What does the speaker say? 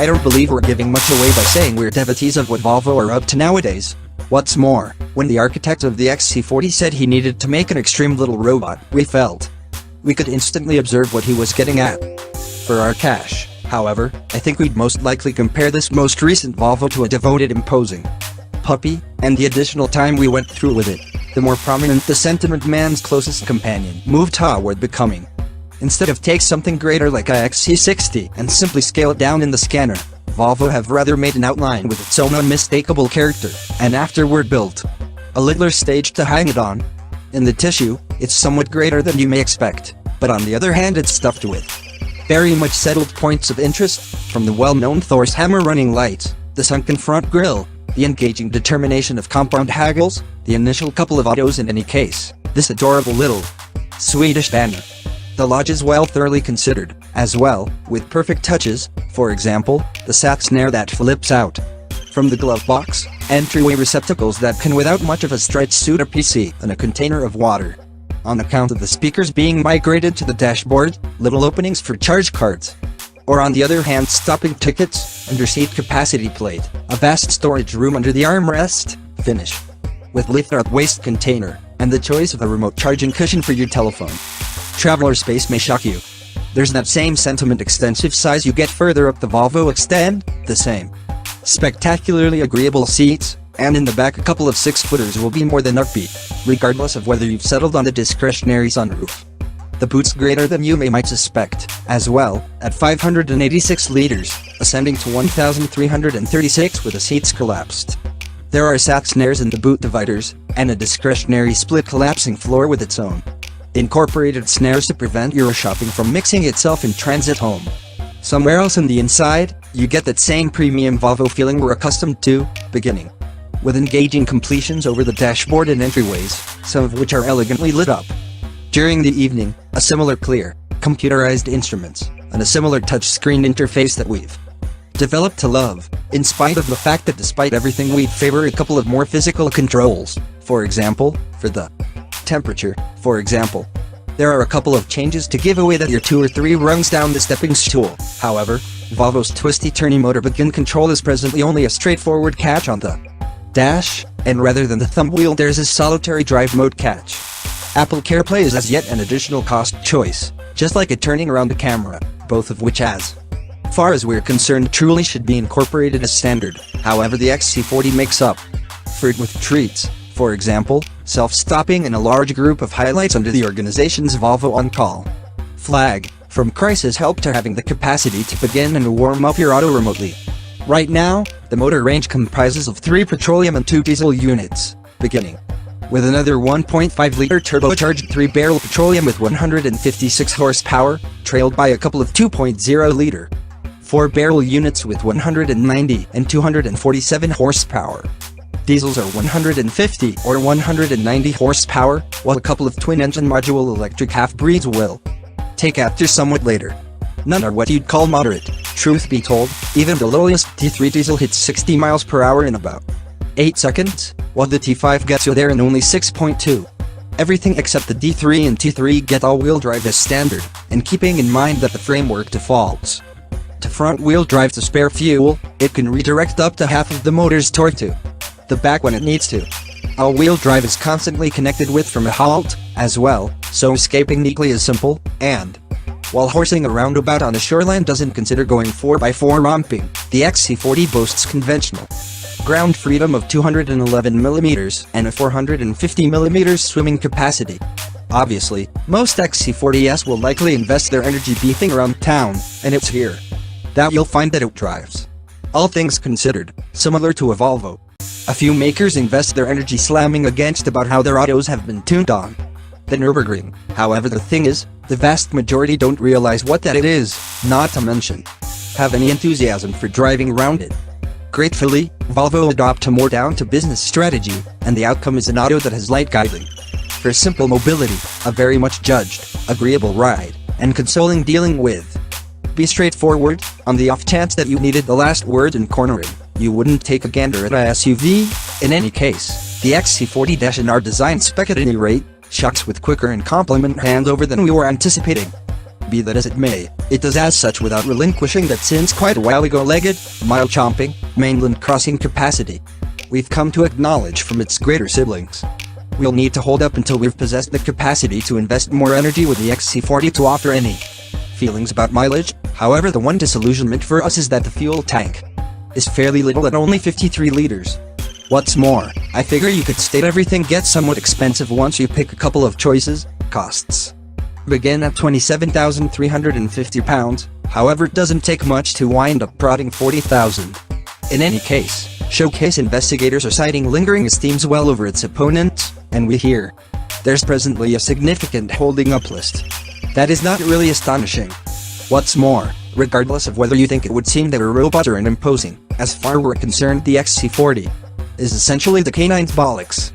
I don't believe we're giving much away by saying we're devotees of what Volvo are up to nowadays. What's more, when the architect of the XC40 said he needed to make an extreme little robot, we felt we could instantly observe what he was getting at. For our cash, however, I think we'd most likely compare this most recent Volvo to a devoted imposing puppy, and the additional time we went through with it, the more prominent the sentiment man's closest companion moved toward becoming. Instead of take something greater like a XC40 and simply scale it down in the scanner, Volvo have rather made an outline with its own unmistakable character, and afterward built a littler stage to hang it on. In the tissue, it's somewhat greater than you may expect, but on the other hand it's stuffed with very much settled points of interest, from the well-known Thor's hammer running lights, the sunken front grille, the engaging determination of compound haggles, the initial couple of autos in any case, this adorable little Swedish banner. The lodge is well thoroughly considered, as well, with perfect touches, for example, the sat snare that flips out from the glove box, entryway receptacles that can without much of a stretch suit a PC and a container of water. On account of the speakers being migrated to the dashboard, little openings for charge cards. Or on the other hand stopping tickets, under-seat capacity plate, a vast storage room under the armrest, finish with lift-out waste container, and the choice of a remote charging cushion for your telephone. Traveler space may shock you. There's that same sentiment extensive size you get further up the Volvo Extend, the same spectacularly agreeable seats, and in the back a couple of 6-footers will be more than upbeat, regardless of whether you've settled on the discretionary sunroof. The boot's greater than you might suspect, as well, at 586 liters, ascending to 1,336 with the seats collapsed. There are sat snares in the boot dividers, and a discretionary split collapsing floor with its own incorporated snares to prevent your shopping from mixing itself in transit home. Somewhere else in the inside, you get that same premium Volvo feeling we're accustomed to, beginning with engaging completions over the dashboard and entryways, some of which are elegantly lit up during the evening, a similar clear, computerized instruments, and a similar touchscreen interface that we've developed to love, in spite of the fact that despite everything we'd favor a couple of more physical controls, for example, for the temperature, for example. There are a couple of changes to give away that you're 2 or 3 rungs down the stepping stool. However, Volvo's twisty-turny motor begin control is presently only a straightforward catch on the dash, and rather than the thumb wheel there's a solitary drive mode catch. Apple CarPlay is as yet an additional cost choice, just like a turning around the camera, both of which as far as we're concerned truly should be incorporated as standard. However, the XC40 makes up for it with treats, for example, self-stopping and a large group of highlights under the organization's Volvo On Call flag, from crisis help to having the capacity to begin and warm up your auto remotely. Right now, the motor range comprises of 3 petroleum and 2 diesel units, beginning with another 1.5-liter turbocharged 3-barrel petroleum with 156 horsepower, trailed by a couple of 2.0-liter 4-barrel units with 190 and 247 horsepower. Diesels are 150 or 190 horsepower, while a couple of twin-engine module electric half-breeds will take after somewhat later. None are what you'd call moderate. Truth be told, even the lowest T3 diesel hits 60 miles per hour in about 8 seconds, while the T5 gets you there in only 6.2. Everything except the D3 and T3 get all-wheel drive as standard, and keeping in mind that the framework defaults to front-wheel drive to spare fuel, it can redirect up to half of the motor's torque to the back when it needs to. All-wheel drive is constantly connected with from a halt, as well, so escaping neatly is simple, and while horsing a roundabout on the shoreline doesn't consider going 4x4 romping, the XC40 boasts conventional ground freedom of 211mm and a 450mm swimming capacity. Obviously, most XC40s will likely invest their energy beefing around town, and it's here that you'll find that it drives, all things considered, similar to a Volvo. A few makers invest their energy slamming against about how their autos have been tuned on the Nürburgring. However, the thing is, the vast majority don't realize what that it is, not to mention have any enthusiasm for driving around it. Gratefully, Volvo adopt a more down-to-business strategy, and the outcome is an auto that has light guiding for simple mobility, a very much judged, agreeable ride, and consoling dealing with. Be straightforward, on the off chance that you needed the last word in cornering, you wouldn't take a gander at a SUV. In any case, the XC40- in our design spec at any rate, shocks with quicker and compliment handover than we were anticipating. Be that as it may, it does as such without relinquishing that since quite a while ago legged, mile-chomping, mainland crossing capacity. We've come to acknowledge from its greater siblings. We'll need to hold up until we've possessed the capacity to invest more energy with the XC40 to offer any feelings about mileage. However, the one disillusionment for us is that the fuel tank is fairly little at only 53 liters. What's more, I figure you could state everything gets somewhat expensive once you pick a couple of choices. Costs begin at £27,350, however it doesn't take much to wind up prodding 40,000. In any case, showcase investigators are citing lingering esteems well over its opponents, and we hear there's presently a significant holding up list. That is not really astonishing. What's more, regardless of whether you think it would seem they were robust or imposing, as far we're concerned the XC40 is essentially the canine's bollocks.